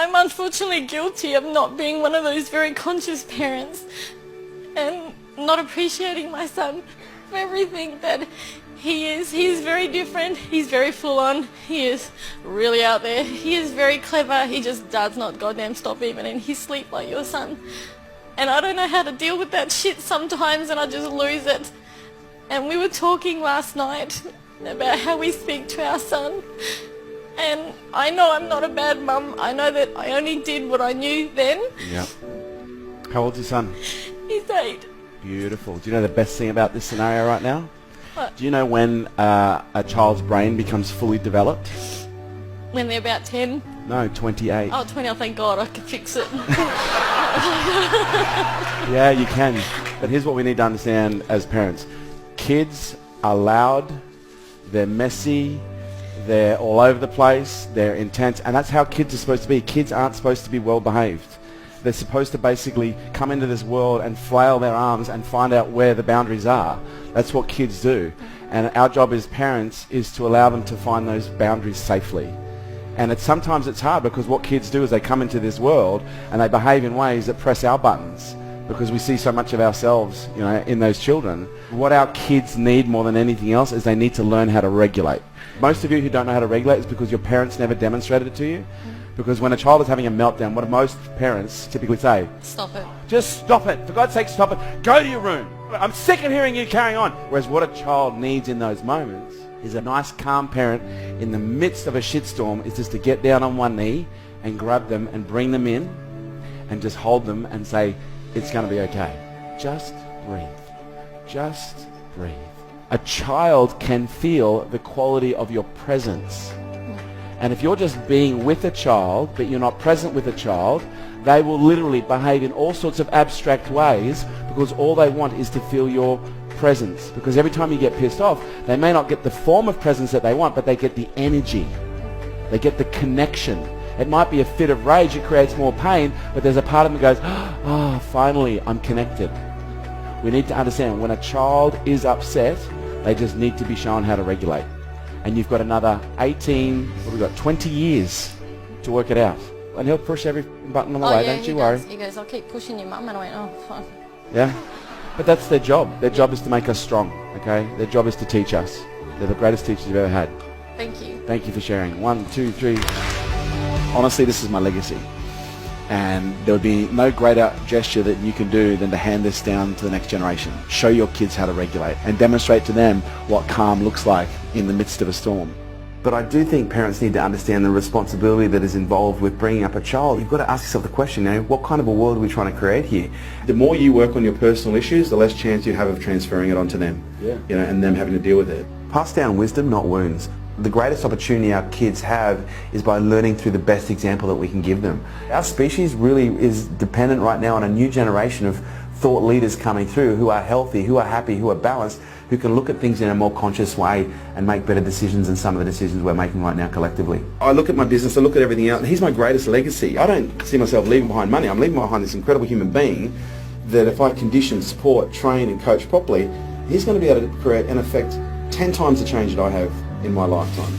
I'm unfortunately guilty of not being one of those very conscious parents and not appreciating my son for everything that he is. He's very different, he's very full on, he is really out there, he is very clever, he just does not goddamn stop even in his sleep like your son. And I don't know how to deal with that shit sometimes, and I just lose it. And we were talking last night about how we speak to our son. And I know I'm not a bad mum. I know that I only did what I knew then. Yeah. How old's your son? He's 8. Beautiful. Do you know the best thing about this scenario right now? What? Do you know when a child's brain becomes fully developed? When they're about 10? No, 28. Oh, 20, oh thank God, I could fix it. Yeah, you can. But here's what we need to understand as parents. Kids are loud, they're messy, they're all over the place, they're intense, and that's how kids are supposed to be. Kids aren't supposed to be well behaved. They're supposed to basically come into this world and flail their arms and find out where the boundaries are. That's what kids do. And our job as parents is to allow them to find those boundaries safely. And sometimes it's hard because what kids do is they come into this world and they behave in ways that press our buttons because we see so much of ourselves, you know, in those children. What our kids need more than anything else is they need to learn how to regulate. Most of you who don't know how to regulate is because your parents never demonstrated it to you. Because when a child is having a meltdown, what do most parents typically say? Stop it. Just stop it. For God's sake, stop it. Go to your room. I'm sick of hearing you carrying on. Whereas what a child needs in those moments is a nice, calm parent in the midst of a shitstorm is just to get down on one knee and grab them and bring them in and just hold them and say, it's going to be okay. Just breathe. Just breathe. A child can feel the quality of your presence. And if you're just being with a child, but you're not present with a child, they will literally behave in all sorts of abstract ways because all they want is to feel your presence. Because every time you get pissed off, they may not get the form of presence that they want, but they get the energy. They get the connection. It might be a fit of rage, it creates more pain, but there's a part of them that goes, oh, finally, I'm connected. We need to understand when a child is upset, they just need to be shown how to regulate. And you've got another 18, what have we got, 20 years to work it out. And he'll push every button on the way, don't you worry. He goes, I'll keep pushing your mum. And I went, oh, fine. Yeah? But that's their job. Their job is to make us strong, okay? Their job is to teach us. They're the greatest teachers you've ever had. Thank you. Thank you for sharing. 1, 2, 3. Honestly, this is my legacy. And there would be no greater gesture that you can do than to hand this down to the next generation. Show your kids how to regulate and demonstrate to them what calm looks like in the midst of a storm. But I do think parents need to understand the responsibility that is involved with bringing up a child. You've got to ask yourself the question, what kind of a world are we trying to create here? The more you work on your personal issues, the less chance you have of transferring it onto them, and them having to deal with it. Pass down wisdom, not wounds. The greatest opportunity our kids have is by learning through the best example that we can give them. Our species really is dependent right now on a new generation of thought leaders coming through who are healthy, who are happy, who are balanced, who can look at things in a more conscious way and make better decisions than some of the decisions we're making right now collectively. I look at my business, I look at everything else, and he's my greatest legacy. I don't see myself leaving behind money. I'm leaving behind this incredible human being that if I condition, support, train and coach properly, he's going to be able to create and affect 10 times the change that I have in my lifetime.